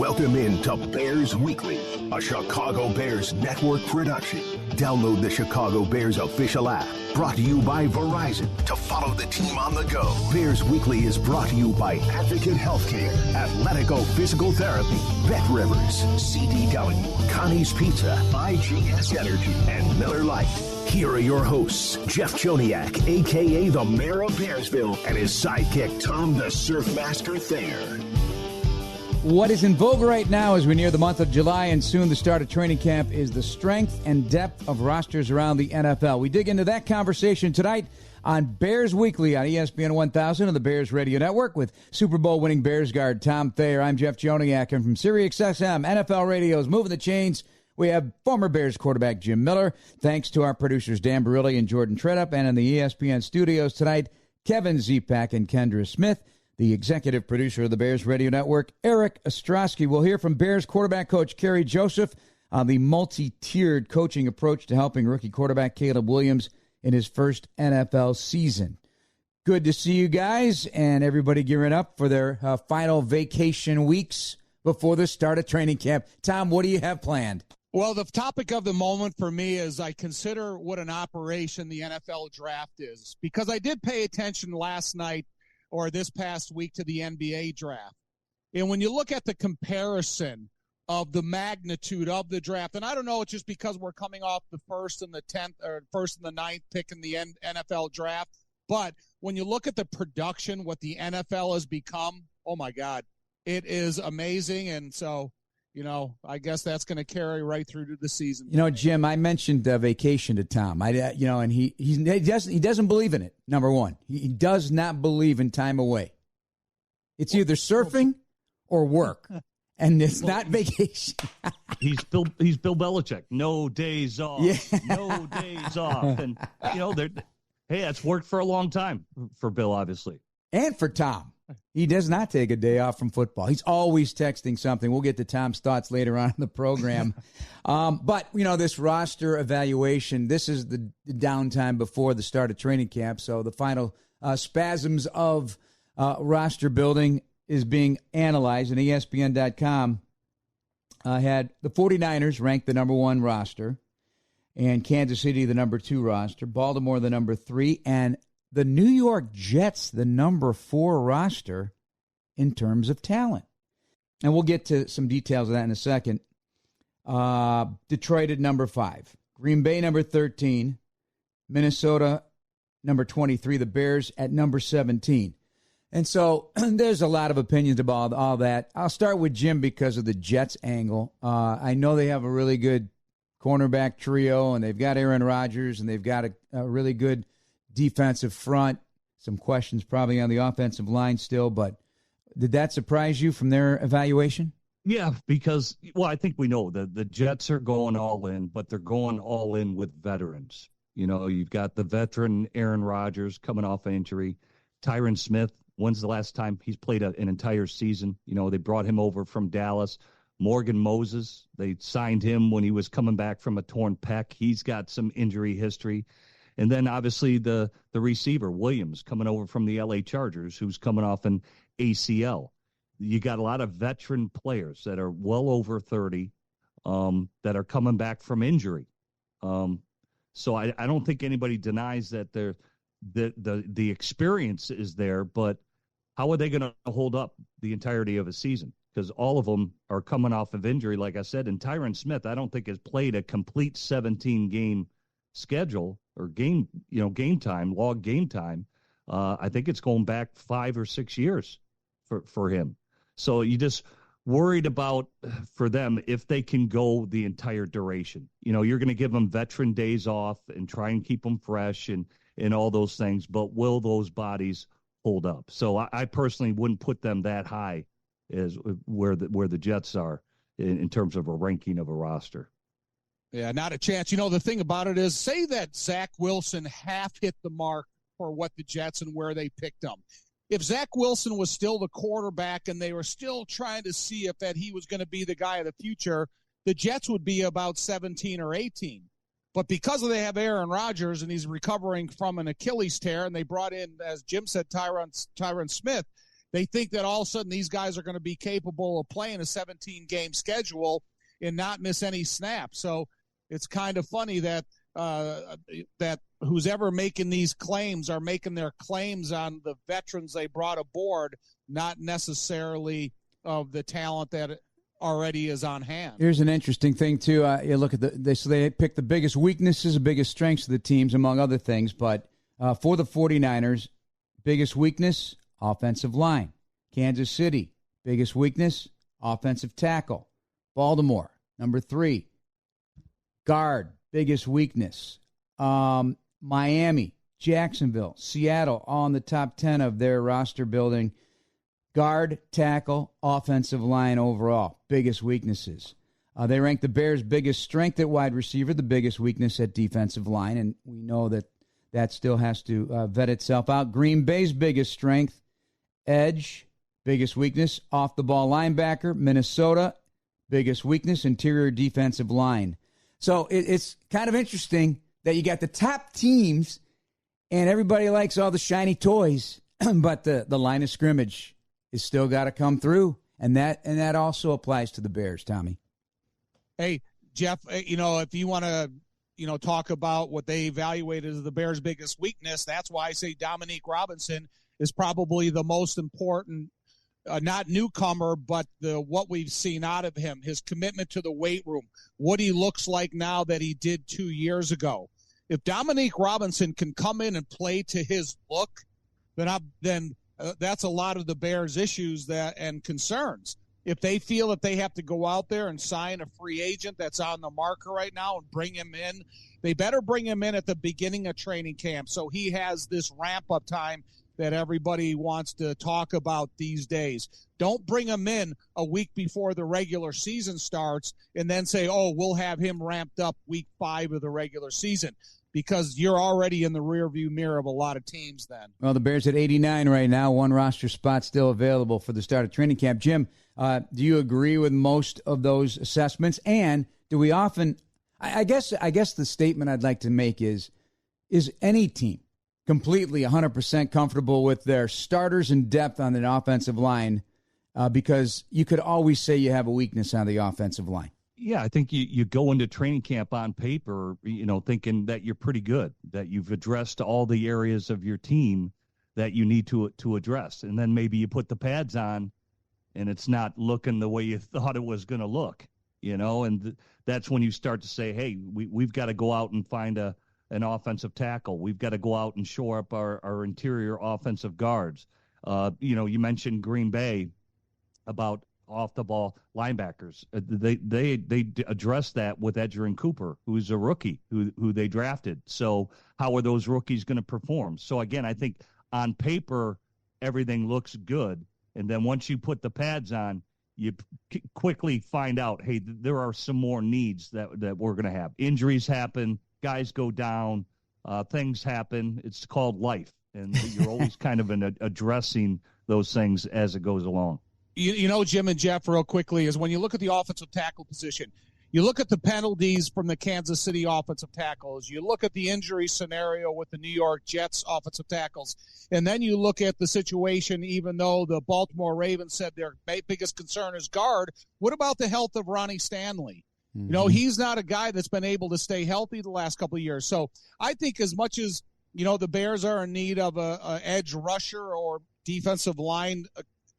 Welcome into Bears Weekly, a Chicago Bears network production. Download the Chicago Bears official app, brought to you by Verizon, to follow the team on the go. Bears Weekly is brought to you by Advocate Healthcare, Athletico Physical Therapy, Bet Rivers, CDW, Connie's Pizza, IGS Energy, and Miller Lite. Here are your hosts, Jeff Joniak, a.k.a. the Mayor of Bearsville, and his sidekick, Tom the Surfmaster Thayer. What is in vogue right now as we near the month of July and soon the start of training camp is the strength and depth of rosters around the NFL. We dig into that conversation tonight on Bears Weekly on ESPN 1000 and the Bears Radio Network with Super Bowl winning Bears guard Tom Thayer. I'm Jeff Joniak, and from SiriusXM NFL Radio's Moving the Chains, we have former Bears quarterback Jim Miller. Thanks to our producers Dan Barilli and Jordan Tredup, and in the ESPN studios tonight, Kevin Zepak and Kendra Smith. The executive producer of the Bears Radio Network, Eric Ostrowski. We'll hear from Bears quarterback coach Kerry Joseph on the multi-tiered coaching approach to helping rookie quarterback Caleb Williams in his first NFL season. Good to see you guys and everybody gearing up for their final vacation weeks before the start of training camp. Tom, what do you have planned? Well, the topic of the moment for me is I consider what an operation the NFL draft is, because I did pay attention last night or this past week to the NBA draft. And when you look at the comparison of the magnitude of the draft, and I don't know, it's just because we're coming off the first and the 10th or first and the 9th pick in the NFL draft. But when you look at the production, what the NFL has become, oh my God, it is amazing. And so, you know, I guess that's going to carry right through to the season. You know, Jim, I mentioned vacation to Tom. And he doesn't believe in it. Number one, he does not believe in time away. It's either surfing or work, and it's not vacation. He's Bill Belichick. No days off. Yeah. No days off. And hey, that's worked for a long time for Bill, obviously, and for Tom. He does not take a day off from football. He's always texting something. We'll get to Tom's thoughts later on in the program. But, you know, this roster evaluation, this is the downtime before the start of training camp. So the final spasms of roster building is being analyzed. And ESPN.com had the 49ers ranked the number 1 roster, and Kansas City the number 2 roster, Baltimore the number 3, and the New York Jets, the number 4 roster in terms of talent. And we'll get to some details of that in a second. Detroit at number 5. Green Bay number 13. Minnesota number 23. The Bears at number 17. And so there's a lot of opinions about all that. I'll start with Jim because of the Jets angle. I know they have a really good cornerback trio, and they've got Aaron Rodgers, and they've got a really good defensive front. Some questions probably on the offensive line still, but did that surprise you from their evaluation? Yeah, because, well, I think we know that the Jets are going all in, but they're going all in with veterans. You know, you've got the veteran Aaron Rodgers coming off injury. Tyron Smith, when's the last time he's played an entire season? You know, they brought him over from Dallas. Morgan Moses, they signed him when he was coming back from a torn pec. He's got some injury history. And then, obviously, the receiver, Williams, coming over from the L.A. Chargers, who's coming off an ACL. You got a lot of veteran players that are well over 30 that are coming back from injury. So I don't think anybody denies that the experience is there, but how are they going to hold up the entirety of a season? Because all of them are coming off of injury, like I said. And Tyron Smith, I don't think has played a complete 17-game schedule or game time, log game time. I think it's going back 5 or 6 years for him. So you just worried about for them if they can go the entire duration. You know, you're going to give them veteran days off and try and keep them fresh and all those things, but will those bodies hold up? So I personally wouldn't put them that high as where the Jets are in terms of a ranking of a roster. Yeah, not a chance. You know, the thing about it is, say that Zach Wilson half hit the mark for what the Jets and where they picked him. If Zach Wilson was still the quarterback and they were still trying to see if that he was going to be the guy of the future, the Jets would be about 17 or 18. But because they have Aaron Rodgers and he's recovering from an Achilles tear, and they brought in, as Jim said, Tyron Smith, They think that all of a sudden these guys are going to be capable of playing a 17-game schedule and not miss any snaps. So it's kind of funny that that who's ever making these claims are making their claims on the veterans they brought aboard, not necessarily of the talent that already is on hand. Here's an interesting thing, too. You look at they pick the biggest weaknesses, the biggest strengths of the teams, among other things. But for the 49ers, biggest weakness, offensive line. Kansas City, biggest weakness, offensive tackle. Baltimore, number 3, guard, biggest weakness. Miami, Jacksonville, Seattle, all in the top 10 of their roster building. Guard, tackle, offensive line overall, biggest weaknesses. They rank the Bears' biggest strength at wide receiver, the biggest weakness at defensive line, and we know that still has to vet itself out. Green Bay's biggest strength, edge, biggest weakness, off-the-ball linebacker. Minnesota, biggest weakness, interior defensive line. So it's kind of interesting that you got the top teams, and everybody likes all the shiny toys, but the line of scrimmage is still got to come through, and that also applies to the Bears, Tommy. Hey, Jeff, if you want to, talk about what they evaluated as the Bears' biggest weakness, that's why I say Dominique Robinson is probably the most important, not newcomer, but what we've seen out of him, his commitment to the weight room, what he looks like now that he did 2 years ago. If Dominique Robinson can come in and play to his look, then that's a lot of the Bears' issues and concerns. If they feel that they have to go out there and sign a free agent that's on the marker right now and bring him in, they better bring him in at the beginning of training camp so he has this ramp-up time that everybody wants to talk about these days. Don't bring him in a week before the regular season starts and then say, we'll have him ramped up week 5 of the regular season, because you're already in the rearview mirror of a lot of teams then. Well, the Bears at 89 right now, one roster spot still available for the start of training camp. Jim, do you agree with most of those assessments? And do we often – I guess the statement I'd like to make is any team completely 100% comfortable with their starters and depth on the offensive line, because you could always say you have a weakness on the offensive line? Yeah, I think you go into training camp on paper, thinking that you're pretty good, that you've addressed all the areas of your team that you need to address. And then maybe you put the pads on and it's not looking the way you thought it was going to look, and that's when you start to say, hey, we've got to go out and find an offensive tackle. We've got to go out and shore up our interior offensive guards. You mentioned Green Bay about off-the-ball linebackers. They addressed that with Edgerrin Cooper, who's a rookie, who they drafted. So how are those rookies going to perform? So, again, I think on paper everything looks good, and then once you put the pads on, you quickly find out, hey, there are some more needs that we're going to have. Injuries happen, guys go down, things happen. It's called life, and you're always kind of addressing those things as it goes along. Jim and Jeff, real quickly, is when you look at the offensive tackle position, you look at the penalties from the Kansas City offensive tackles, you look at the injury scenario with the New York Jets offensive tackles, and then you look at the situation, even though the Baltimore Ravens said their biggest concern is guard, what about the health of Ronnie Stanley? Mm-hmm. He's not a guy that's been able to stay healthy the last couple of years. So I think as much as, the Bears are in need of a edge rusher or defensive line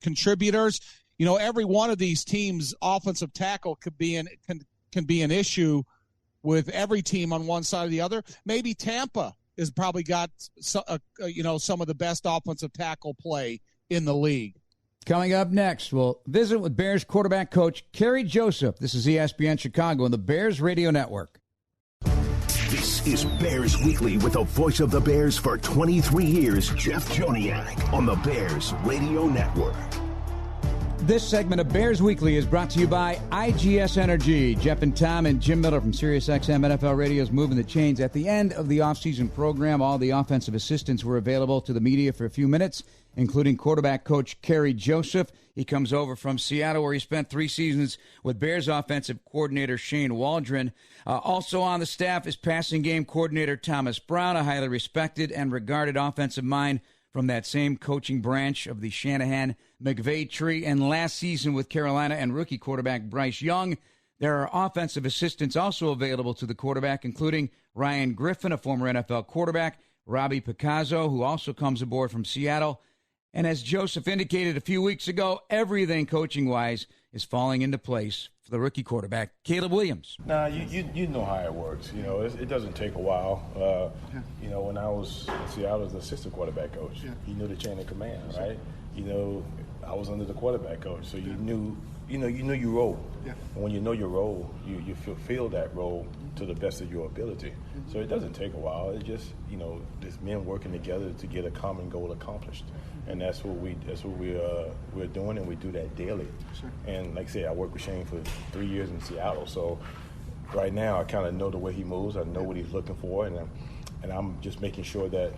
contributors, every one of these teams' offensive tackle can be an issue with every team on one side or the other. Maybe Tampa has probably got some of the best offensive tackle play in the league. Coming up next, we'll visit with Bears quarterback coach Kerry Joseph. This is ESPN Chicago and the Bears Radio Network. This is Bears Weekly with the voice of the Bears for 23 years, Jeff Joniak, on the Bears Radio Network. This segment of Bears Weekly is brought to you by IGS Energy. Jeff and Tom and Jim Miller from SiriusXM NFL Radio is moving the chains. At the end of the offseason program, all the offensive assistants were available to the media for a few minutes, including quarterback coach Kerry Joseph. He comes over from Seattle, where he spent 3 seasons with Bears offensive coordinator Shane Waldron. Also on the staff is passing game coordinator Thomas Brown, a highly respected and regarded offensive mind from that same coaching branch of the Shanahan-McVay tree. And last season with Carolina and rookie quarterback Bryce Young, there are offensive assistants also available to the quarterback, including Ryan Griffin, a former NFL quarterback, Robbie Picasso, who also comes aboard from Seattle. And as Joseph indicated a few weeks ago, everything coaching-wise is falling into place for the rookie quarterback, Caleb Williams. Nah, you know how it works. You know, it doesn't take a while. You know, when I was in Seattle, I was the assistant quarterback coach. Yeah. He knew the chain of command, right? You know, I was under the quarterback coach, so you knew your role. Yeah. And when you know your role, you fulfill that role to the best of your ability. Mm-hmm. So it doesn't take a while. It's just, you know, there's men working together to get a common goal accomplished. And that's what we're doing, and we do that daily. Sure. And like I said, I worked with Shane for 3 years in Seattle. So right now, I kind of know the way he moves. I know what he's looking for, and I'm just making sure that,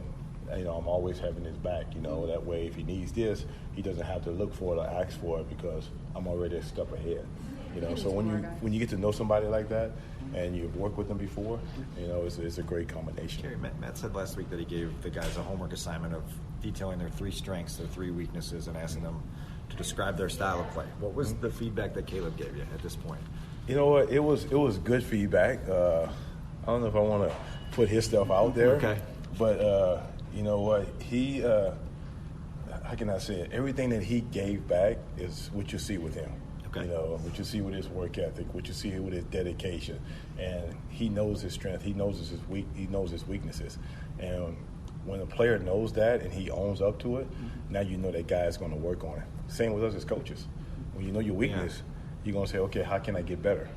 you know, I'm always having his back. You know, that way if he needs this, he doesn't have to look for it or ask for it because I'm already a step ahead. You know, so when you get to know somebody like that, and you've worked with them before, you know, it's a great combination. Kerry, Matt said last week that he gave the guys a homework assignment of detailing their 3 strengths, their 3 weaknesses, and asking them to describe their style of play. What was the feedback that Caleb gave you at this point? You know what? It was good feedback. I don't know if I want to put his stuff out there. Okay. But you know what? He how can I say it? Everything that he gave back is what you see with him. You know, what you see with his work ethic, what you see with his dedication, and he knows his strength. He knows his weaknesses, and when a player knows that and he owns up to it, now you know that guy is going to work on it. Same with us as coaches. When you know your weakness, you're going to say, okay, how can I get better?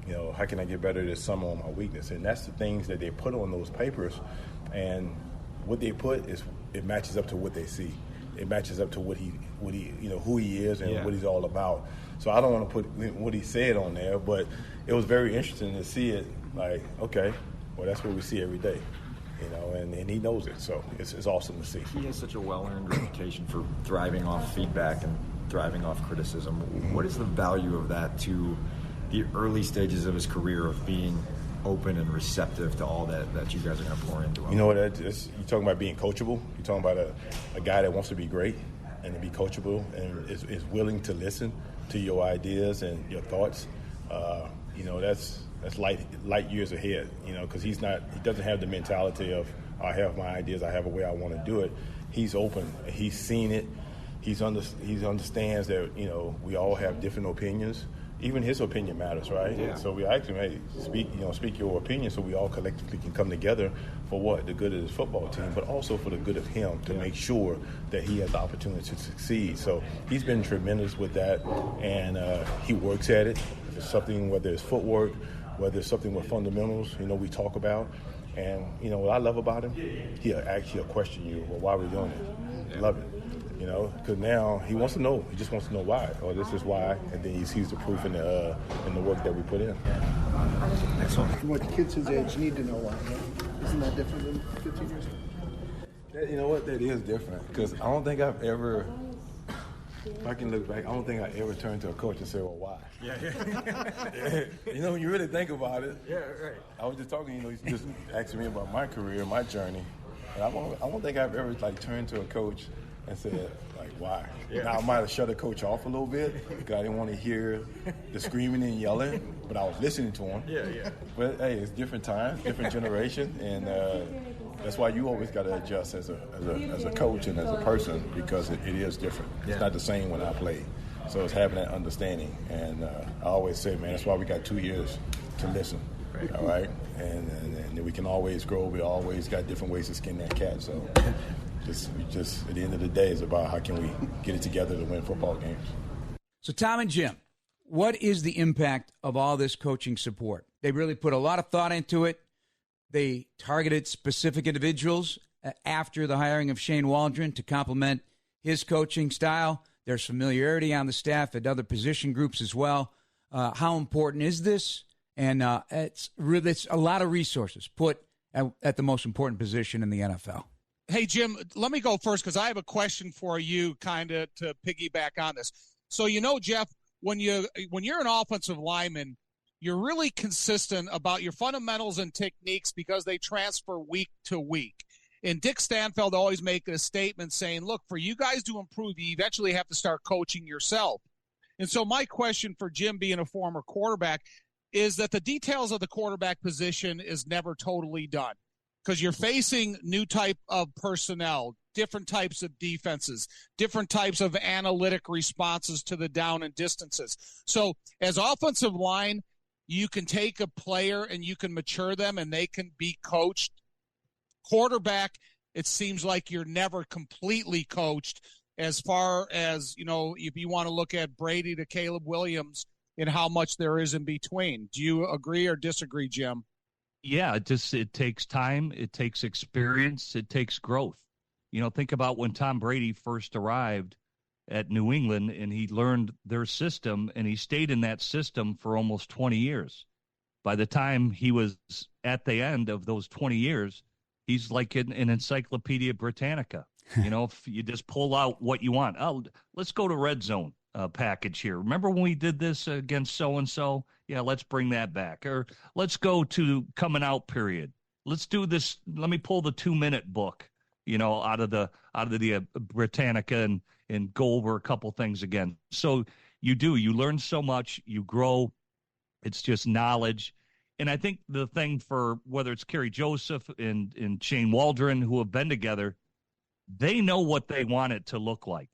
You know, how can I get better this summer on my weakness? And that's the things that they put on those papers, and what they put is it matches up to what they see. It matches up to what he you know, who he is and what he's all about. So I don't want to put what he said on there, but it was very interesting to see it. Like, okay, well, that's what we see every day, you know, and he knows it. So it's awesome to see. He has such a well-earned reputation for thriving off feedback and thriving off criticism. What is the value of that to the early stages of his career of being open and receptive to all that you guys are going to pour into him? You know what? You're talking about being coachable. You're talking about a guy that wants to be great and to be coachable and is willing to listen to your ideas and your thoughts. You know, that's light years ahead, you know, because he doesn't have the mentality of, I have my ideas, I have a way I want to do it. He's open. He's seen it. He understands that, you know, we all have different opinions. Even his opinion matters, right? Yeah. So we asked him, hey, speak your opinion so we all collectively can come together for what? The good of his football team, but also for the good of him to make sure that he has the opportunity to succeed. So he's been tremendous with that, and he works at it. If it's something, whether it's footwork, whether it's something with fundamentals, you know, we talk about. And, you know, what I love about him, he'll question you, well, why are we doing it? Love it. You know, because now he wants to know. He just wants to know why, or this is why, and then he sees the proof in the work that we put in. Excellent. What kids his age need to know why, right? Isn't that different than 15 years ago? You know what? That is different, because I don't think I've ever, if I can look back, I don't think I ever turned to a coach and said, well, why? Yeah. You know, when you really think about it. Yeah, right. I was just talking, you know, he's just asking me about my career, my journey, and I don't think I've ever, turned to a coach and said, why? Yeah. Now, I might have shut a coach off a little bit because I didn't want to hear the screaming and yelling, but I was listening to him. Yeah. But, hey, it's different times, different generation, and that's why you always got to adjust as a coach and as a person, because it is different. Yeah. It's not the same when I played. So it's having that understanding. And I always say, man, that's why we got 2 years to listen. Right. All right? And we can always grow. We always got different ways to skin that cat. So just at the end of the day, it's about how can we get it together to win football games. So, Tom and Jim, what is the impact of all this coaching support? They really put a lot of thought into it. They targeted specific individuals after the hiring of Shane Waldron to complement his coaching style. There's familiarity on the staff at other position groups as well. How important is this? And it's a lot of resources put at the most important position in the NFL. Hey, Jim, let me go first because I have a question for you kind of to piggyback on this. So, you know, Jeff, when you're an offensive lineman, you're really consistent about your fundamentals and techniques because they transfer week to week. And Dick Stanfeld always make a statement saying, look, for you guys to improve, you eventually have to start coaching yourself. And so my question for Jim, being a former quarterback, is that the details of the quarterback position is never totally done, because you're facing new type of personnel, different types of defenses, different types of analytic responses to the down and distances. So as offensive line, you can take a player and you can mature them and they can be coached. Quarterback, it seems like you're never completely coached, as far as, if you want to look at Brady to Caleb Williams and how much there is in between. Do you agree or disagree, Jim? Yeah, it takes time, it takes experience, it takes growth. Think about when Tom Brady first arrived at New England and he learned their system and he stayed in that system for almost 20 years. By the time he was at the end of those 20 years, he's like an Encyclopedia Britannica. If you just pull out what you want. Oh, let's go to red zone package here. Remember when we did this against so-and-so? Yeah, let's bring that back. Or let's go to coming out period. Let's do this. Let me pull the 2-minute book, out of the Britannica and go over a couple things again. So you learn so much, you grow. It's just knowledge. And I think the thing for whether it's Kerry Joseph and Shane Waldron, who have been together, they know what they want it to look like.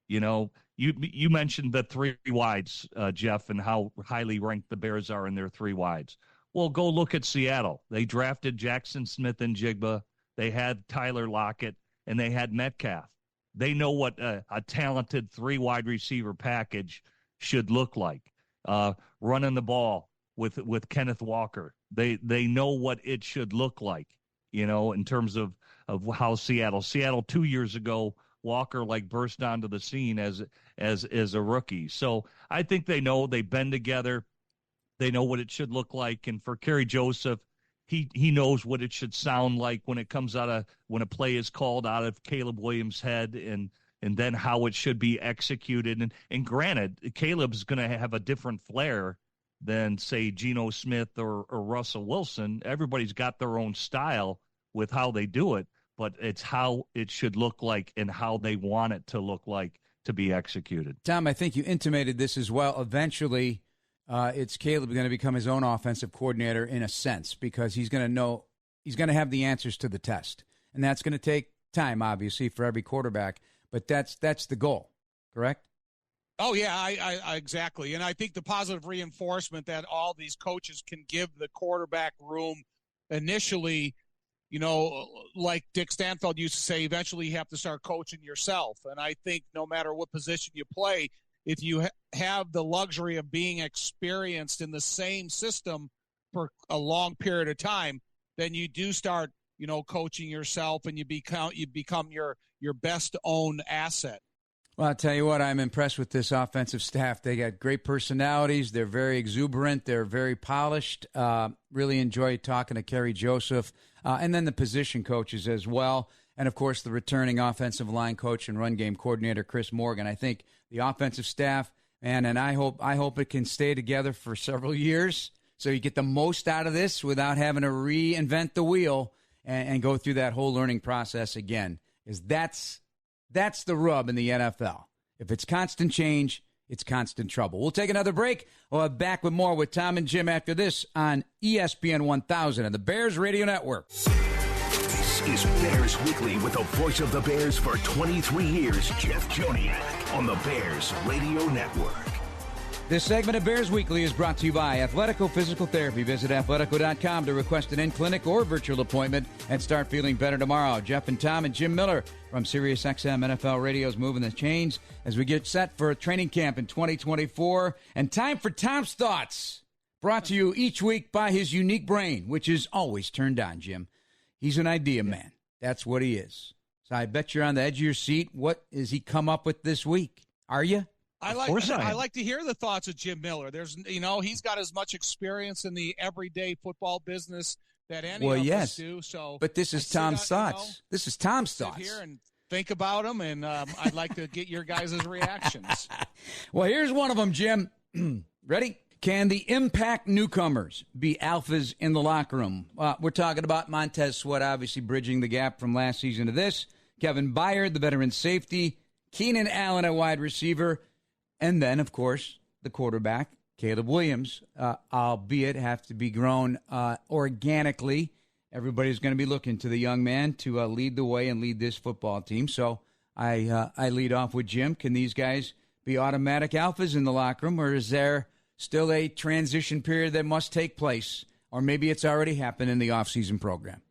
You mentioned the 3 wides, Jeff, and how highly ranked the Bears are in their 3 wides. Well, go look at Seattle. They drafted Jackson Smith and Jigba. They had Tyler Lockett, and they had Metcalf. They know what a talented 3 wide receiver package should look like. Running the ball with Kenneth Walker. They know what it should look like, in terms of how Seattle 2 years ago, Walker burst onto the scene as a rookie. So I think they know, they've been together. They know what it should look like. And for Kerry Joseph, he knows what it should sound like when it comes when a play is called out of Caleb Williams' head and then how it should be executed. And granted, Caleb's going to have a different flair than, say, Geno Smith or Russell Wilson. Everybody's got their own style with how they do it, but it's how it should look like and how they want it to look like to be executed. Tom, I think you intimated this as well. Eventually, it's Caleb going to become his own offensive coordinator in a sense, because he's going to have the answers to the test. And that's going to take time, obviously, for every quarterback, but that's the goal, correct? Oh, yeah, I exactly. And I think the positive reinforcement that all these coaches can give the quarterback room initially, like Dick Stanfeld used to say, eventually you have to start coaching yourself. And I think no matter what position you play, if you have the luxury of being experienced in the same system for a long period of time, then you do start, coaching yourself, and you become your best owned asset. Well, I'll tell you what, I'm impressed with this offensive staff. They got great personalities. They're very exuberant. They're very polished. Really enjoyed talking to Kerry Joseph, and then the position coaches as well. And, of course, the returning offensive line coach and run game coordinator, Chris Morgan. I think the offensive staff, man, and I hope it can stay together for several years so you get the most out of this without having to reinvent the wheel and go through that whole learning process again. Is that's the rub in the NFL. If it's constant change, it's constant trouble. We'll take another break. We'll be back with more with Tom and Jim after this on ESPN 1000 and the Bears Radio Network. This is Bears Weekly with the voice of the Bears for 23 years, Jeff Joniak, on the Bears Radio Network. This segment of Bears Weekly is brought to you by Athletico Physical Therapy. Visit athletico.com to request an in-clinic or virtual appointment and start feeling better tomorrow. Jeff and Tom and Jim Miller from SiriusXM NFL Radio's moving the chains as we get set for a training camp in 2024. And time for Tom's Thoughts, brought to you each week by his unique brain, which is always turned on, Jim. He's an idea man. That's what he is. So I bet you're on the edge of your seat. What has he come up with this week? Are you? I like to hear the thoughts of Jim Miller. He's got as much experience in the everyday football business that any of us do. So, but this is Tom's thoughts. This is Tom's thoughts. Here and think about them, and I'd like to get your guys' reactions. Well, here's one of them, Jim. Ready? Can the impact newcomers be alphas in the locker room? We're talking about Montez Sweat, obviously bridging the gap from last season to this. Kevin Byard, the veteran safety. Keenan Allen, a wide receiver. And then, of course, the quarterback, Caleb Williams, albeit have to be grown organically. Everybody's going to be looking to the young man to lead the way and lead this football team. So I lead off with Jim. Can these guys be automatic alphas in the locker room, or is there still a transition period that must take place, or maybe it's already happened in the offseason program?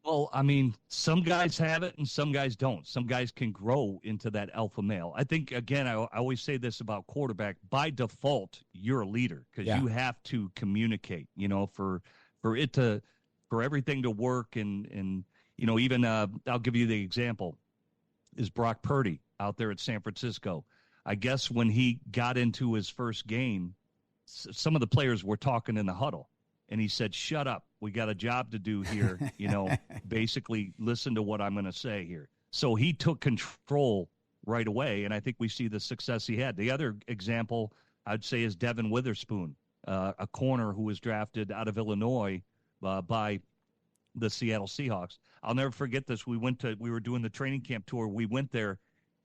Well, I mean, some guys have it and some guys don't. Some guys can grow into that alpha male. I think, again, I always say this about quarterback. By default, you're a leader because you have to communicate, for everything to work. And even I'll give you the example is Brock Purdy out there at San Francisco. I guess when he got into his first game, some of the players were talking in the huddle. And he said, shut up. We got a job to do here. Basically listen to what I'm going to say here. So he took control right away. And I think we see the success he had. The other example I'd say is Devin Witherspoon, a corner who was drafted out of Illinois by the Seattle Seahawks. I'll never forget this. We were doing the training camp tour. We went there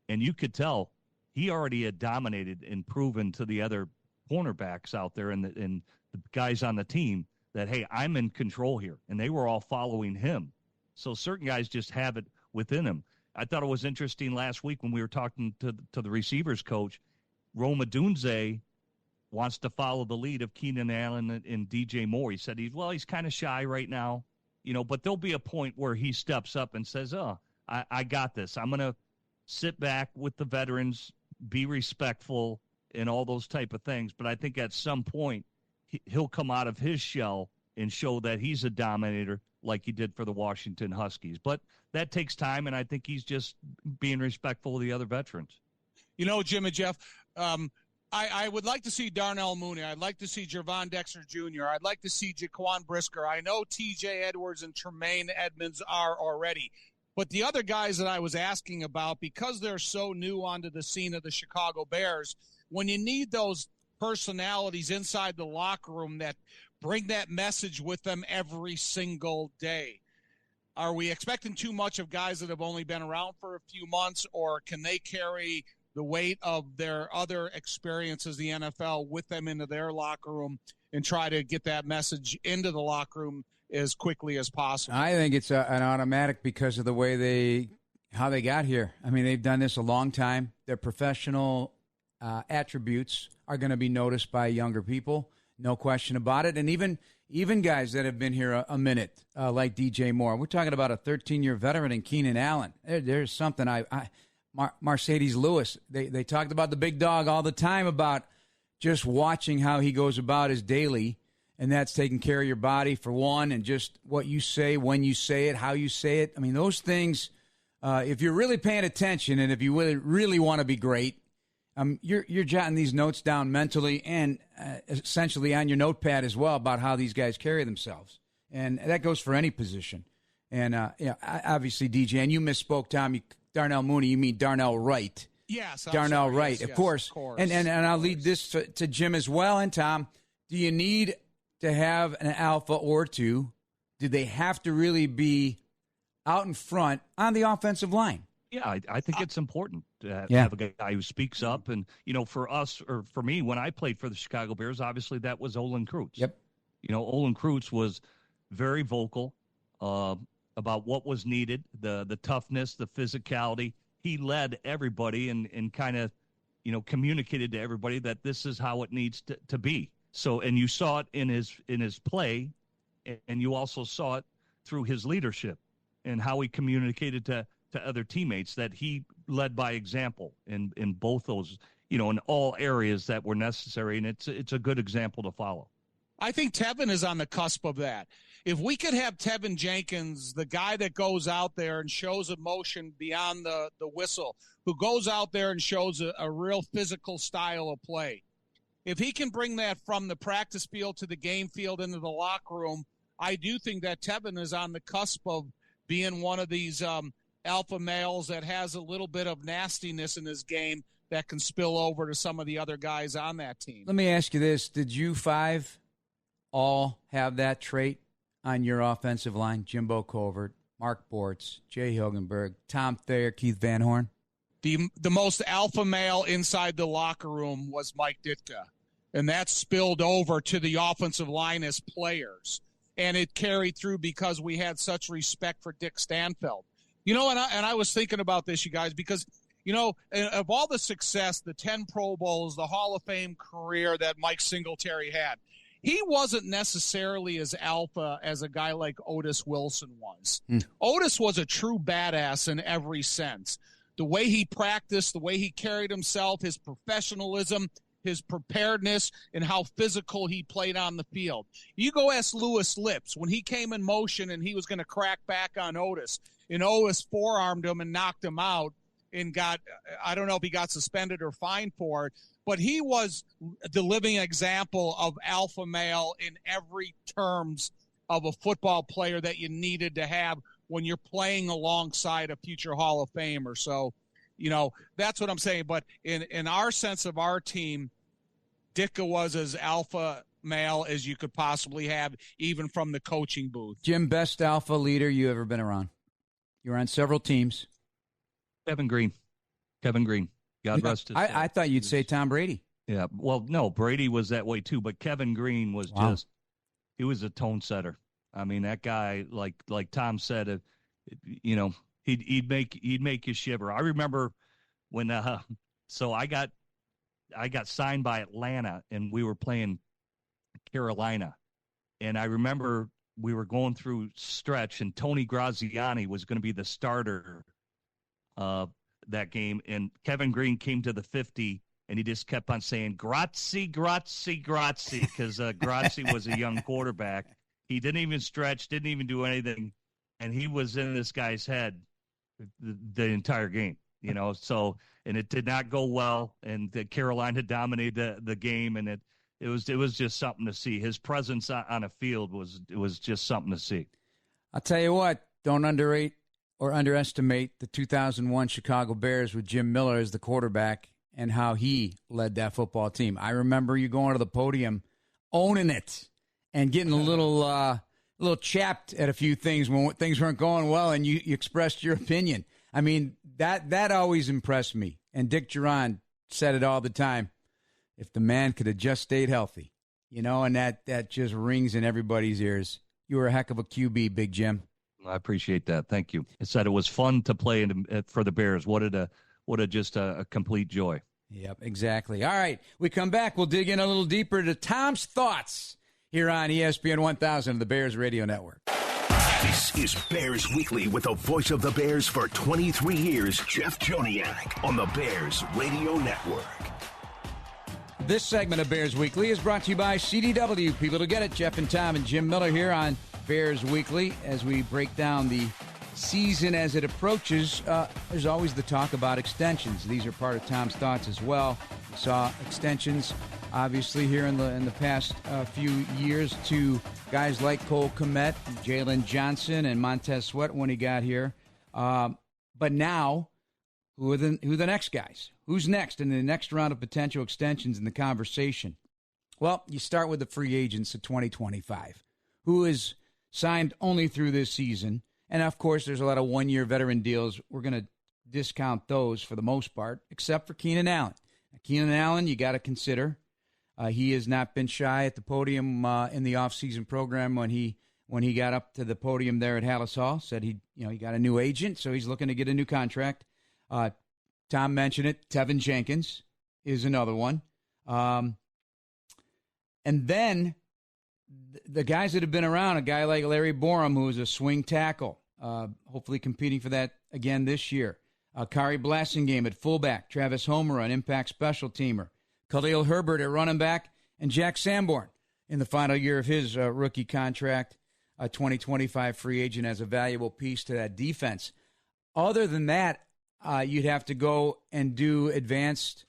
and you could tell he already had dominated and proven to the other cornerbacks out there and the guys on the team that, hey, I'm in control here. And they were all following him. So certain guys just have it within them. I thought it was interesting last week when we were talking to the receivers coach. Rome Odunze wants to follow the lead of Keenan Allen and DJ Moore. He said he's kind of shy right now, but there'll be a point where he steps up and says, I got this. I'm going to sit back with the veterans, be respectful, and all those type of things. But I think at some point he'll come out of his shell and show that he's a dominator like he did for the Washington Huskies. But that takes time, and I think he's just being respectful of the other veterans. Jim and Jeff, I would like to see Darnell Mooney. I'd like to see Jervon Dexter Jr. I'd like to see Jaquan Brisker. I know T.J. Edwards and Tremaine Edmonds are already. But the other guys that I was asking about, because they're so new onto the scene of the Chicago Bears, when you need those personalities inside the locker room that bring that message with them every single day, are we expecting too much of guys that have only been around for a few months, or can they carry the weight of their other experiences, the NFL, with them into their locker room and try to get that message into the locker room as quickly as possible? I think it's an automatic because of the way how they got here. I mean, they've done this a long time. Their professional attributes are going to be noticed by younger people, no question about it. And even guys that have been here a minute, like DJ Moore. We're talking about a 13-year veteran in Keenan Allen. There's something Mercedes Lewis, they talked about the big dog all the time, about just watching how he goes about his daily, and that's taking care of your body for one, and just what you say, when you say it, how you say it. I mean, those things, if you're really paying attention and if you really want to be great, you're jotting these notes down mentally and essentially on your notepad as well about how these guys carry themselves. And that goes for any position. And obviously, DJ, and you misspoke, Tom, Darnell Mooney, you mean Darnell Wright. Yes. Darnell Wright, yes, of course. And I'll lead this to Jim as well. And Tom, do you need to have an alpha or two? Do they have to really be out in front on the offensive line? Yeah, I think it's important to have a guy who speaks up. And, for us, or for me, when I played for the Chicago Bears, obviously that was Olin Kreutz. Yep. Olin Kreutz was very vocal about what was needed, the toughness, the physicality. He led everybody and kind of, communicated to everybody that this is how it needs to be. So, and you saw it in his play, and you also saw it through his leadership and how he communicated to other teammates, that he led by example in both those, in all areas that were necessary. And it's a good example to follow. I think Tevin is on the cusp of that. If we could have Tevin Jenkins, the guy that goes out there and shows emotion beyond the whistle, who goes out there and shows a real physical style of play, if he can bring that from the practice field to the game field into the locker room, I do think that Tevin is on the cusp of being one of these alpha males that has a little bit of nastiness in his game that can spill over to some of the other guys on that team. Let me ask you this. Did you five all have that trait on your offensive line? Jimbo Covert, Mark Bortz, Jay Hilgenberg, Tom Thayer, Keith Van Horn? The most alpha male inside the locker room was Mike Ditka, and that spilled over to the offensive line as players, and it carried through because we had such respect for Dick Stanfield. And I was thinking about this, you guys, because, of all the success, the 10 Pro Bowls, the Hall of Fame career that Mike Singletary had, he wasn't necessarily as alpha as a guy like Otis Wilson was. Otis was a true badass in every sense. The way he practiced, the way he carried himself, his professionalism, his preparedness, and how physical he played on the field. You go ask Louis Lips when he came in motion and he was going to crack back on Otis, and Otis forearmed him and knocked him out and I don't know if he got suspended or fined for it, but he was the living example of alpha male in every terms of a football player that you needed to have when you're playing alongside a future Hall of Famer. So, that's what I'm saying. But in our sense of our team, Ditka was as alpha male as you could possibly have, even from the coaching booth. Jim, best alpha leader you ever been around? You were on several teams. Kevin Green. God rest his soul. I thought you'd say Tom Brady. Yeah, well, no, Brady was that way too, but Kevin Green was he was a tone setter. I mean, that guy, like Tom said, he'd make you shiver. I remember when so I got signed by Atlanta and we were playing Carolina, and I remember we were going through stretch and Tony Graziani was going to be the starter that game, and Kevin Green came to the 50 and he just kept on saying grazie, grazie, grazie, because Grazie was a young quarterback. He didn't even stretch, didn't even do anything, and he was in this guy's head the entire game, so, and it did not go well, and Carolina dominated the game, and it was just something to see. His presence on a field was just something to see. I'll tell you what, don't underrate or underestimate the 2001 Chicago Bears with Jim Miller as the quarterback and how he led that football team. I remember you going to the podium, owning it, and getting a little chapped at a few things when things weren't going well, and you expressed your opinion. I mean, that always impressed me. And Dick Duran said it all the time. If the man could have just stayed healthy, and that just rings in everybody's ears. You were a heck of a QB, Big Jim. I appreciate that. Thank you. It said it was fun to play for the Bears. What a just a complete joy. Yep, exactly. All right, we come back. We'll dig in a little deeper to Tom's thoughts here on ESPN 1000, the Bears Radio Network. This is Bears Weekly with the voice of the Bears for 23 years, Jeff Joniak, on the Bears Radio Network. This segment of Bears Weekly is brought to you by CDW. People to get it. Jeff and Tom and Jim Miller here on Bears Weekly as we break down the season as it approaches. There's always the talk about extensions. These are part of Tom's thoughts as well. We saw extensions, obviously, here in the past few years to guys like Cole Kmet, Jalen Johnson, and Montez Sweat when he got here. But now, who are the next guys? Who's next in the next round of potential extensions in the conversation? Well, you start with the free agents of 2025, who is signed only through this season. And, of course, there's a lot of one-year veteran deals. We're going to discount those for the most part, except for Keenan Allen. Keenan Allen, you got to consider. He has not been shy at the podium in the offseason program when he got up to the podium there at Hallis Hall. Said he got a new agent, so he's looking to get a new contract. Tom mentioned it. Tevin Jenkins is another one. And then the guys that have been around, a guy like Larry Borum, who is a swing tackle, hopefully competing for that again this year. Kari Blasingame at fullback, Travis Homer, an impact special teamer, Khalil Herbert at running back, and Jack Sanborn in the final year of his rookie contract, a 2025 free agent as a valuable piece to that defense. Other than that, you'd have to go and do advanced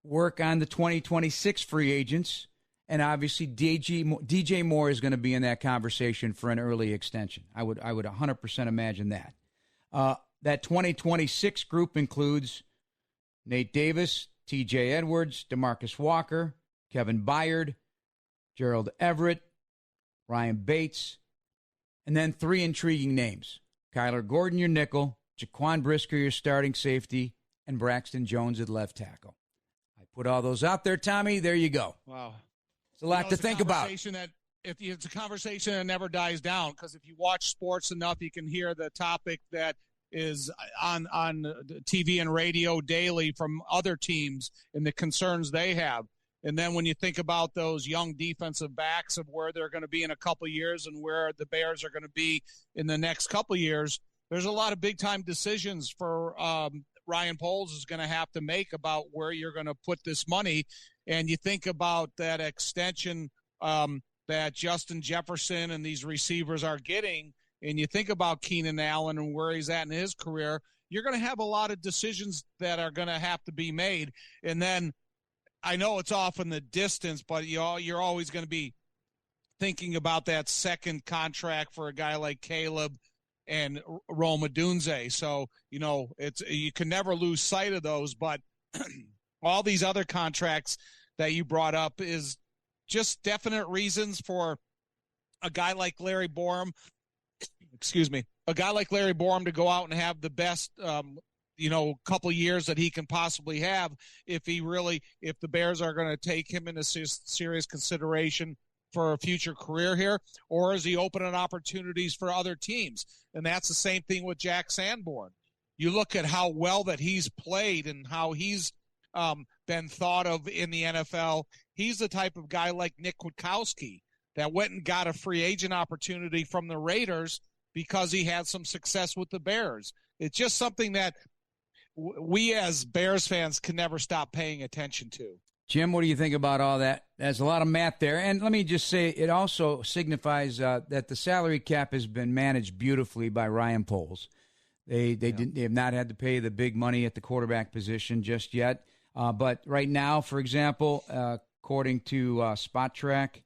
work on the 2026 free agents. And obviously, DJ Moore is going to be in that conversation for an early extension. I would 100% imagine that. That 2026 group includes Nate Davis, T.J. Edwards, DeMarcus Walker, Kevin Byard, Gerald Everett, Ryan Bates, and then 3 intriguing names. Kyler Gordon, your nickel, Jaquan Brisker, your starting safety, and Braxton Jones at left tackle. I put all those out there, Tommy. There you go. Wow. It's a lot to think about. It's a conversation that never dies down, because if you watch sports enough, you can hear the topic that is on TV and radio daily from other teams and the concerns they have. And then when you think about those young defensive backs of where they're going to be in a couple of years and where the Bears are going to be in the next couple of years, there's a lot of big-time decisions for Ryan Poles is going to have to make about where you're going to put this money. And you think about that extension that Justin Jefferson and these receivers are getting, and you think about Keenan Allen and where he's at in his career, you're going to have a lot of decisions that are going to have to be made. And then I know it's off in the distance, but you're always going to be thinking about that second contract for a guy like Caleb and Rome Odunze. So, you can never lose sight of those, but all these other contracts that you brought up is just definite reasons for a guy like Larry Borum, to go out and have the best, couple years that he can possibly have if the Bears are going to take him into serious consideration for a future career here, or is he opening opportunities for other teams? And that's the same thing with Jack Sanborn. You look at how well that he's played and how he's been thought of in the NFL. He's the type of guy like Nick Kwiatkowski that went and got a free agent opportunity from the Raiders because he had some success with the Bears. It's just something that we as Bears fans can never stop paying attention to. Jim, what do you think about all that? There's a lot of math there. And let me just say, it also signifies that the salary cap has been managed beautifully by Ryan Poles. They have not had to pay the big money at the quarterback position just yet. But right now, for example, according to Spot Track,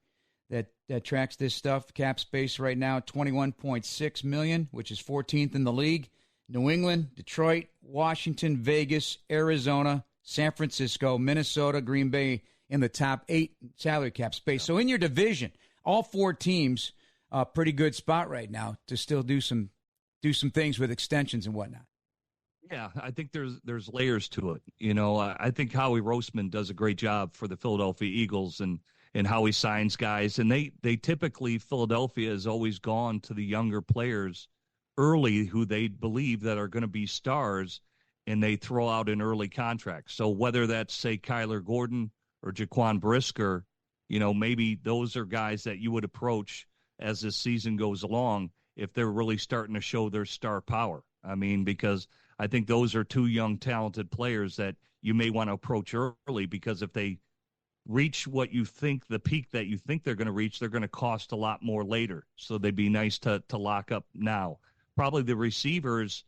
that tracks this stuff, cap space right now, $21.6 million, which is 14th in the league. New England, Detroit, Washington, Vegas, Arizona, San Francisco, Minnesota, Green Bay in the top 8 salary cap space. So in your division, all 4 teams, pretty good spot right now to still do some things with extensions and whatnot. Yeah, I think there's layers to it. I think Howie Roseman does a great job for the Philadelphia Eagles and how he signs guys. And they typically, Philadelphia has always gone to the younger players early who they believe that are going to be stars, and they throw out an early contract. So whether that's, say, Kyler Gordon or Jaquan Brisker, maybe those are guys that you would approach as this season goes along if they're really starting to show their star power. I mean, because I think those are 2 young, talented players that you may want to approach early, because if they reach what you think, the peak that you think they're going to reach, they're going to cost a lot more later. So they'd be nice to lock up now. Probably the receivers,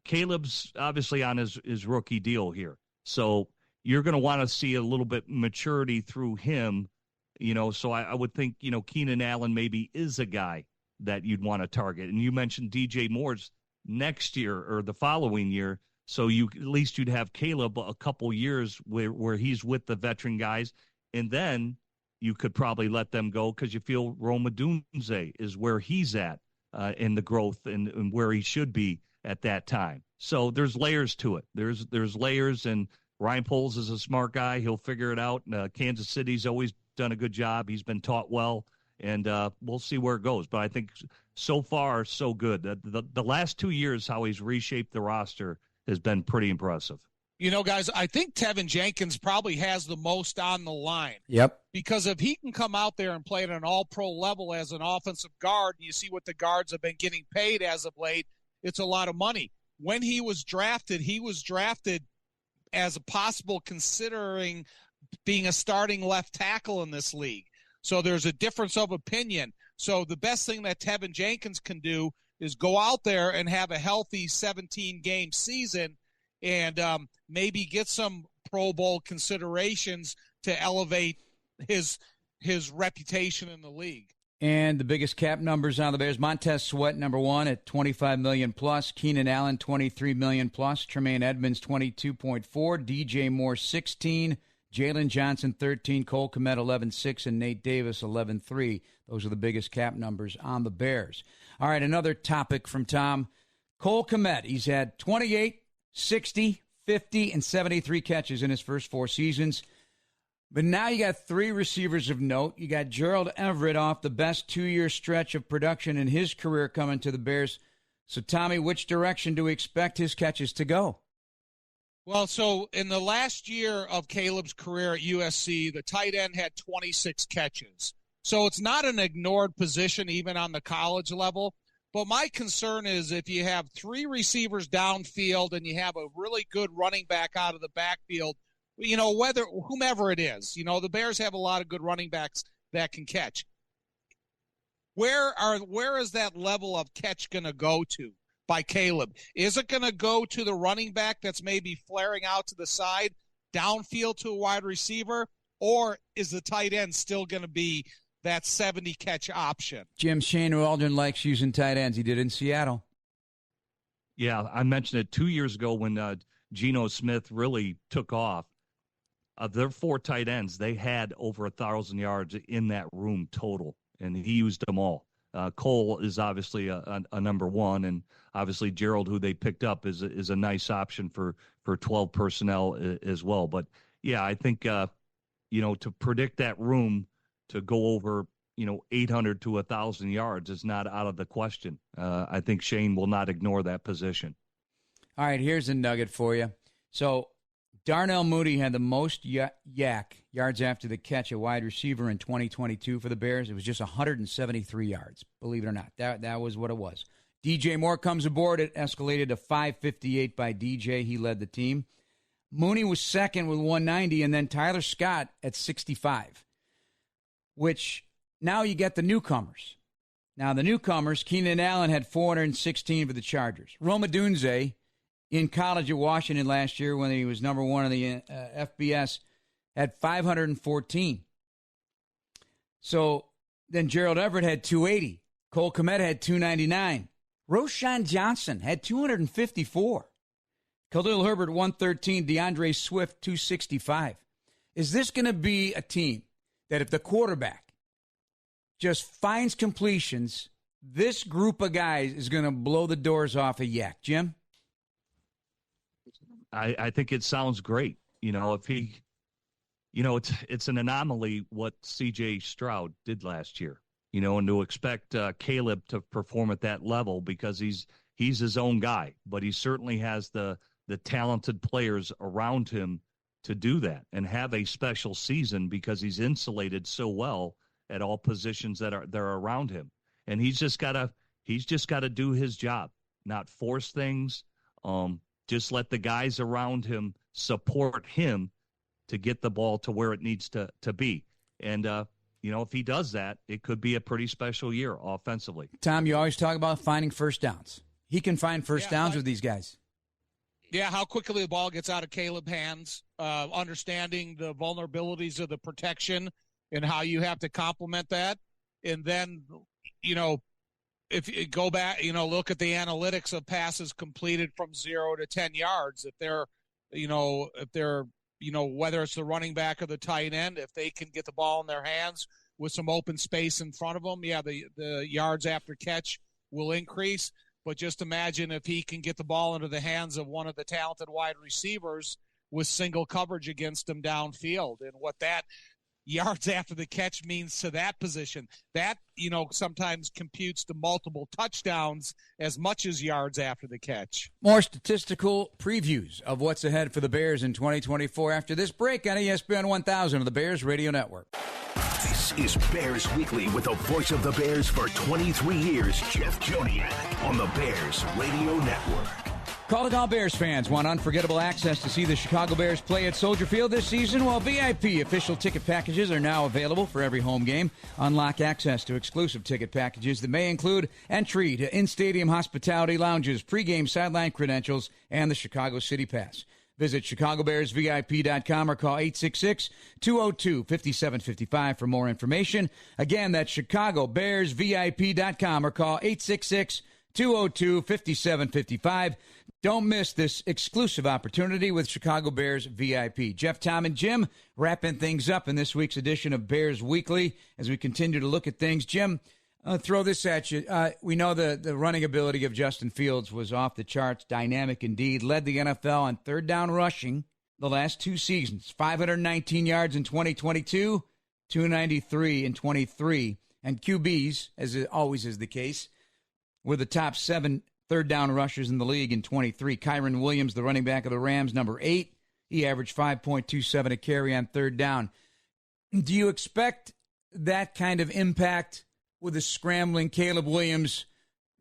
Caleb's obviously on his rookie deal here. So you're going to want to see a little bit maturity through him, so I would think, Keenan Allen maybe is a guy that you'd want to target. And you mentioned DJ Moore's next year or the following year. So at least you'd have Caleb a couple years where he's with the veteran guys. And then you could probably let them go because you feel Rome Odunze is where he's at in the growth and where he should be at that time. So there's layers to it. There's layers, and Ryan Poles is a smart guy. He'll figure it out. Kansas City's always done a good job. He's been taught well, and we'll see where it goes. But I think so far, so good. The last 2 years, how he's reshaped the roster has been pretty impressive. Guys, I think Tevin Jenkins probably has the most on the line. Yep. Because if he can come out there and play at an all-pro level as an offensive guard, and you see what the guards have been getting paid as of late, it's a lot of money. When he was drafted as a possible considering being a starting left tackle in this league. So there's a difference of opinion. So the best thing that Tevin Jenkins can do is go out there and have a healthy 17-game season and maybe get some Pro Bowl considerations to elevate his reputation in the league. And the biggest cap numbers on the Bears: Montez Sweat, number one, at $25 million plus. Keenan Allen, $23 million plus. Tremaine Edmonds, $22.4. DJ Moore, $16. Jalen Johnson, $13. Cole Kmet, $11.6. And Nate Davis, $11.3. Those are the biggest cap numbers on the Bears. All right, another topic from Tom. Cole Kmet, he's had 28, 60, 50, and 73 catches in his first 4 seasons. But now you got 3 receivers of note. You got Gerald Everett off the best 2-year stretch of production in his career coming to the Bears. So, Tommy, which direction do we expect his catches to go? Well, so in the last year of Caleb's career at USC, the tight end had 26 catches. So it's not an ignored position even on the college level. But my concern is if you have 3 receivers downfield and you have a really good running back out of the backfield, whether whomever it is, the Bears have a lot of good running backs that can catch. Where is that level of catch going to go to by Caleb? Is it going to go to the running back that's maybe flaring out to the side, downfield to a wide receiver, or is the tight end still going to be that 70 catch option? Jim, Shane Waldron likes using tight ends. He did in Seattle. Yeah, I mentioned it 2 years ago when Geno Smith really took off. Of their 4 tight ends, they had over 1,000 yards in that room total, and he used them all. Cole is obviously a number one, and obviously Gerald, who they picked up, is a nice option for 12 personnel as well. But, yeah, I think, to predict that room to go over, 800 to 1,000 yards is not out of the question. I think Shane will not ignore that position. All right, here's a nugget for you. So Darnell Mooney had the most yards after the catch, a wide receiver in 2022 for the Bears. It was just 173 yards, believe it or not. That was what it was. DJ Moore comes aboard. It escalated to 558 by DJ. He led the team. Mooney was second with 190, and then Tyler Scott at 65, which now you get the newcomers. Now the newcomers, Keenan Allen had 416 for the Chargers. Rome Odunze, in college at Washington last year when he was number one in the FBS, had 514. So then Gerald Everett had 280. Cole Kmet had 299. Roshan Johnson had 254. Khalil Herbert, 113. DeAndre Swift, 265. Is this going to be a team that if the quarterback just finds completions, this group of guys is going to blow the doors off of Yak? Jim? I think it sounds great. If he, it's an anomaly what C.J. Stroud did last year, and to expect Caleb to perform at that level because he's his own guy, but he certainly has the talented players around him to do that and have a special season because he's insulated so well at all positions that are around him. And he's just got to do his job, not force things. Just let the guys around him support him to get the ball to where it needs to be. And, if he does that, it could be a pretty special year offensively. Tom, you always talk about finding first downs. He can find first downs with these guys. Yeah, how quickly the ball gets out of Caleb's hands, understanding the vulnerabilities of the protection and how you have to complement that. And then, if you go back, look at the analytics of passes completed from 0 to 10 yards. If they're, whether it's the running back or the tight end, if they can get the ball in their hands with some open space in front of them, the yards after catch will increase. But just imagine if he can get the ball into the hands of one of the talented wide receivers with single coverage against him downfield, and what that yards after the catch means to that position. That, sometimes computes to multiple touchdowns as much as yards after the catch. More statistical previews of what's ahead for the Bears in 2024 after this break on ESPN 1000 of the Bears Radio Network. This is Bears Weekly with the voice of the Bears for 23 years, Jeff Joniak, on the Bears Radio Network. Call to all Bears fans. Want unforgettable access to see the Chicago Bears play at Soldier Field this season? Well, VIP official ticket packages are now available for every home game. Unlock access to exclusive ticket packages that may include entry to in-stadium hospitality lounges, pregame sideline credentials, and the Chicago City Pass. Visit ChicagoBearsVIP.com or call 866-202-5755 for more information. Again, that's ChicagoBearsVIP.com or call 866-202-5755. Don't miss this exclusive opportunity with Chicago Bears VIP. Jeff, Tom, and Jim wrapping things up in this week's edition of Bears Weekly as we continue to look at things. Jim, I'll throw this at you. We know the running ability of Justin Fields was off the charts, dynamic indeed, led the NFL on third down rushing the last two seasons, 519 yards in 2022, 293 in 23. And QBs, as it always is the case, were the top 7 third down rushers in the league in 23. Kyron Williams, the running back of the Rams, number 8. He averaged 5.27 a carry on third down. Do you expect that kind of impact with a scrambling? Caleb Williams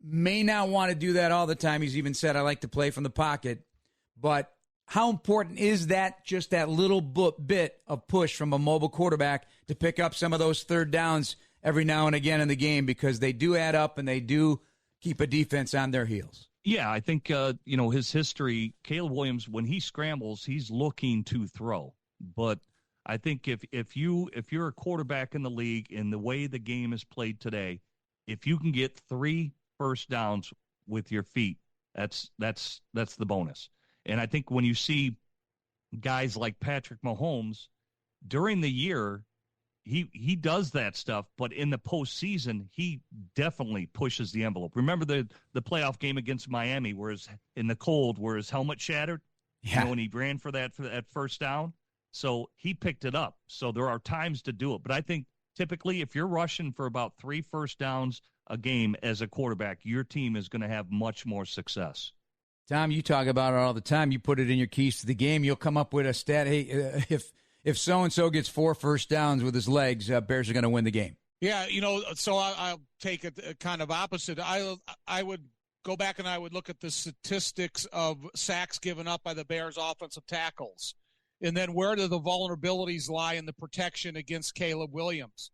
may not want to do that all the time. He's even said, I like to play from the pocket. But how important is that, just that little bit of push from a mobile quarterback to pick up some of those third downs every now and again in the game, because they do add up and they do keep a defense on their heels? Yeah, I think, his history, Caleb Williams, when he scrambles, he's looking to throw. But I think if you're a quarterback in the league, in the way the game is played today, if you can get 3 first downs with your feet, that's the bonus. And I think when you see guys like Patrick Mahomes during the year, he does that stuff, but in the postseason, he definitely pushes the envelope. Remember the playoff game against Miami, where in the cold, where his helmet shattered, when he ran for that first down. So he picked it up. So there are times to do it. But I think typically if you're rushing for about 3 first downs a game as a quarterback, your team is going to have much more success. Tom, you talk about it all the time. You put it in your keys to the game. You'll come up with a stat. Hey, if so-and-so gets 4 first downs with his legs, Bears are going to win the game. Yeah, so I'll take it kind of opposite. I would go back and I would look at the statistics of sacks given up by the Bears offensive tackles. And then where do the vulnerabilities lie in the protection against Caleb Williams?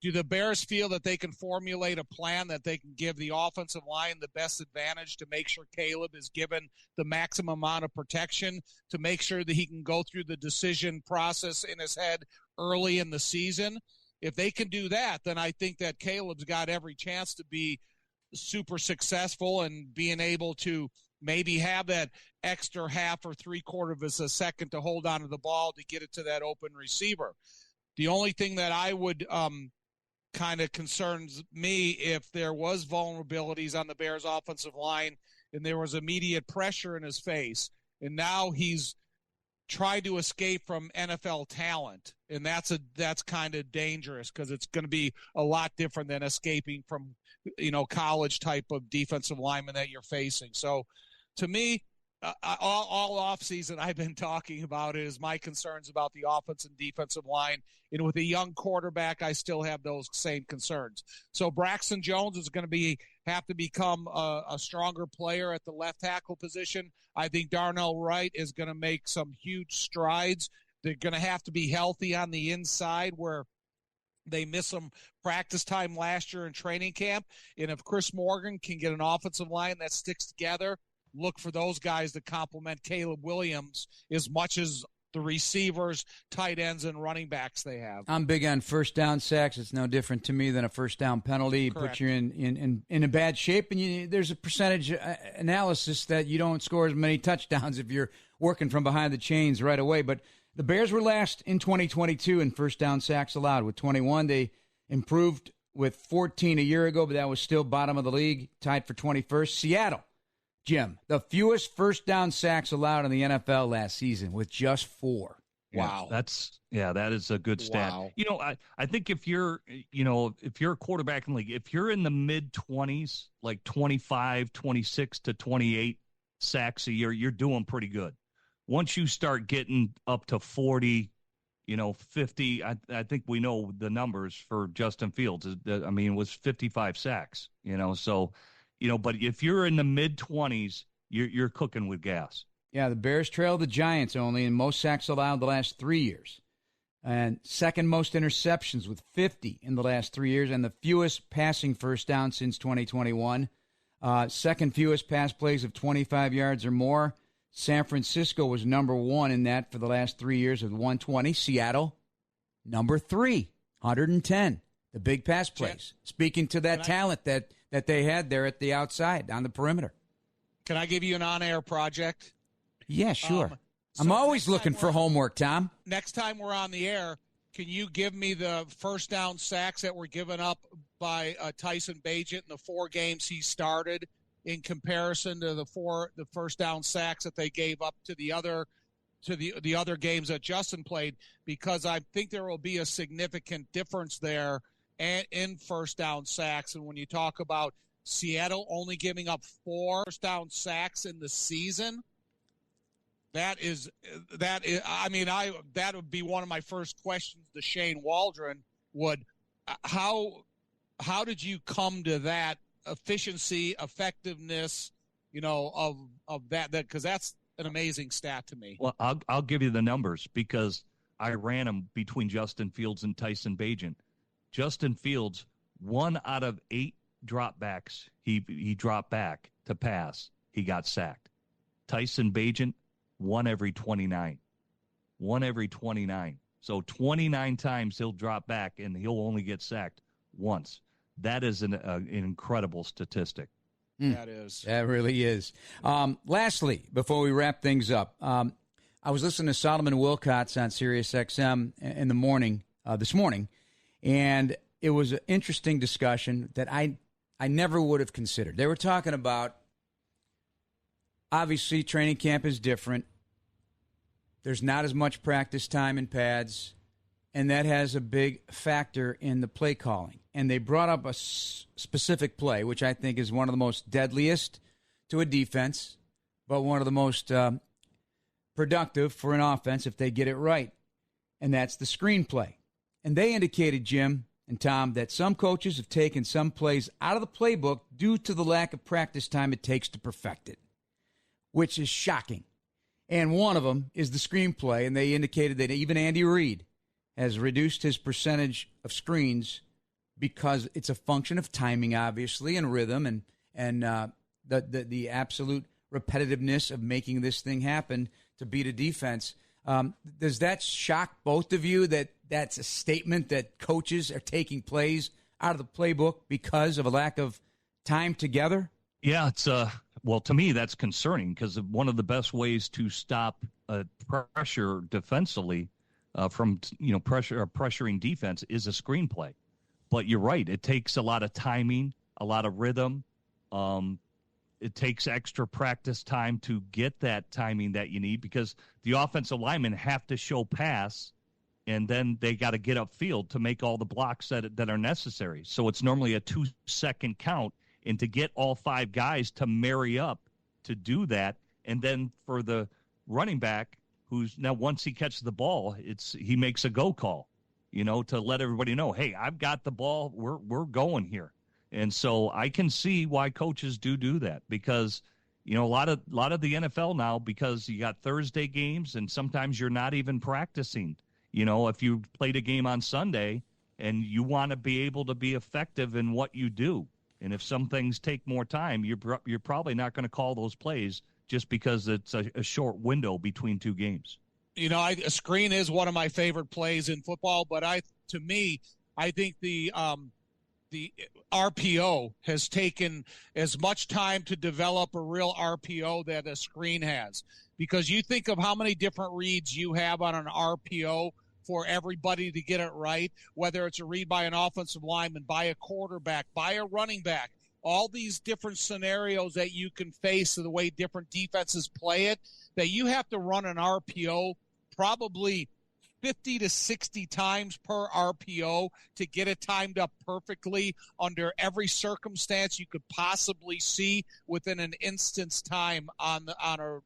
Do the Bears feel that they can formulate a plan that they can give the offensive line the best advantage to make sure Caleb is given the maximum amount of protection, to make sure that he can go through the decision process in his head early in the season? If they can do that, then I think that Caleb's got every chance to be super successful and being able to maybe have that extra half or 3/4 of a second to hold on to the ball to get it to that open receiver. The only thing that I would kind of concerns me, if there was vulnerabilities on the Bears offensive line and there was immediate pressure in his face, and now he's tried to escape from NFL talent, and that's kind of dangerous, because it's going to be a lot different than escaping from college type of defensive lineman that you're facing. So to me, all offseason I've been talking about is my concerns about the offense and defensive line. And with a young quarterback, I still have those same concerns. So Braxton Jones is going to have to become a stronger player at the left tackle position. I think Darnell Wright is going to make some huge strides. They're going to have to be healthy on the inside, where they missed some practice time last year in training camp. And if Chris Morgan can get an offensive line that sticks together, look for those guys to complement Caleb Williams as much as the receivers, tight ends, and running backs they have. I'm big on first down sacks. It's no different to me than a first down penalty. It puts you in a bad shape, and there's a percentage analysis that you don't score as many touchdowns if you're working from behind the chains right away. But the Bears were last in 2022 in first down sacks allowed with 21. They improved with 14 a year ago, but that was still bottom of the league, tied for 21st. Seattle, Jim, the fewest first down sacks allowed in the NFL last season with just 4. Wow. That is a good stat. Wow. I think if you're a quarterback in the league, if you're in the mid-20s, like 25, 26 to 28 sacks a year, you're doing pretty good. Once you start getting up to 40, 50, I think we know the numbers for Justin Fields. I mean, it was 55 sacks, so – but if you're in the mid-20s, you're cooking with gas. Yeah, the Bears trail the Giants only in most sacks allowed the last 3 years. And second most interceptions with 50 in the last 3 years, and the fewest passing first down since 2021. Second fewest pass plays of 25 yards or more San Francisco was number 1 in that for the last 3 years with 120. Seattle, number 3, 110. The big pass plays. Speaking to that talent that they had there at the outside on the perimeter. Can I give you an on-air project? Yeah, sure. I'm always looking for homework, Tom. Next time we're on the air, can you give me the first down sacks that were given up by Tyson Bagent in the 4 games he started in comparison to the first down sacks that they gave up to the other games that Justin played? Because I think there will be a significant difference there in first down sacks. And when you talk about Seattle only giving up 4 first down sacks in the season, that would be one of my first questions to Shane Waldron how did you come to that efficiency, effectiveness, of that, because that's an amazing stat to me. Well, I'll give you the numbers because I ran them between Justin Fields and Tyson Bagent. Justin Fields, 1 out of 8 dropbacks he dropped back to pass, he got sacked. Tyson Bagent, 1 every 29. 1 every 29. So 29 times he'll drop back and he'll only get sacked once. That is an incredible statistic. That is. That really is. Lastly, before we wrap things up, I was listening to Solomon Wilcots on Sirius XM in the morning, this morning, and it was an interesting discussion that I never would have considered. They were talking about, obviously, training camp is different. There's not as much practice time in pads, and that has a big factor in the play calling. And they brought up a specific play, which I think is one of the most deadliest to a defense, but one of the most productive for an offense if they get it right. And that's the screen play. And they indicated, Jim and Tom, that some coaches have taken some plays out of the playbook due to the lack of practice time it takes to perfect it, which is shocking. And one of them is the screenplay, and they indicated that even Andy Reid has reduced his percentage of screens because it's a function of timing, obviously, and rhythm, and the absolute repetitiveness of making this thing happen to beat a defense. Does that shock both of you that that's a statement that coaches are taking plays out of the playbook because of a lack of time together? Yeah, it's well, to me, that's concerning because one of the best ways to stop pressure defensively from pressuring defense is a screenplay. But you're right; it takes a lot of timing, a lot of rhythm. It takes extra practice time to get that timing that you need because the offensive linemen have to show pass, and then they got to get upfield to make all the blocks that are necessary. So it's normally a 2-second count. And to get all 5 guys to marry up to do that, and then for the running back, who's now once he catches the ball, he makes a go call, to let everybody know, hey, I've got the ball, we're going here. And so I can see why coaches do that because a lot of the NFL now, because you got Thursday games and sometimes you're not even practicing. If you played a game on Sunday and you want to be able to be effective in what you do. And if some things take more time, you're probably not going to call those plays just because it's a short window between 2 games. A screen is one of my favorite plays in football, but I think the RPO has taken as much time to develop a real RPO that a screen has. Because you think of how many different reads you have on an RPO for everybody to get it right, whether it's a read by an offensive lineman, by a quarterback, by a running back, all these different scenarios that you can face of the way different defenses play it, that you have to run an RPO probably 50 to 60 times per RPO to get it timed up perfectly under every circumstance you could possibly see within an instant's time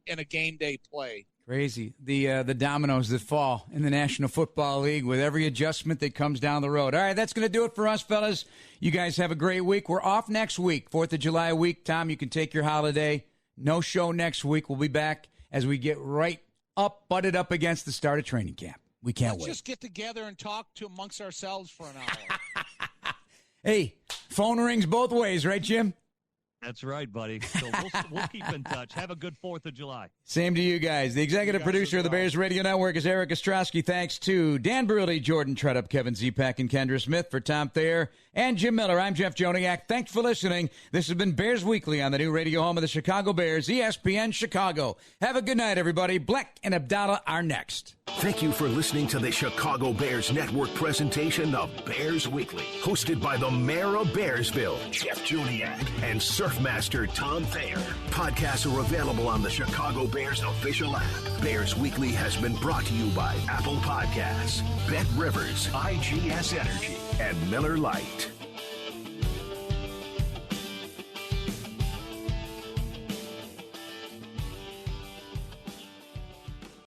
in a game day play. Crazy. The dominoes that fall in the National Football League with every adjustment that comes down the road. All right, that's going to do it for us, fellas. You guys have a great week. We're off next week, 4th of July week. Tom, you can take your holiday. No show next week. We'll be back as we get butted up against the start of training camp. We can't wait. Let's just get together and talk amongst ourselves for an hour. Hey, phone rings both ways, right, Jim? That's right, buddy. So we'll keep in touch. Have a good 4th of July. Same to you guys. The executive producer of the Bears Radio Network is Eric Ostrowski. Thanks to Dan Bruley, Jordan Tredup, Kevin Zepak, and Kendra Smith. For Tom Thayer and Jim Miller, I'm Jeff Joniak. Thanks for listening. This has been Bears Weekly on the new radio home of the Chicago Bears, ESPN Chicago. Have a good night, everybody. Black and Abdallah are next. Thank you for listening to the Chicago Bears Network presentation of Bears Weekly, hosted by the mayor of Bearsville, Jeff Joniak, and Surfmaster Tom Thayer. Podcasts are available on the Chicago Bears official app. Bears Weekly has been brought to you by Apple Podcasts, Bet Rivers, IGS Energy, and Miller Lite.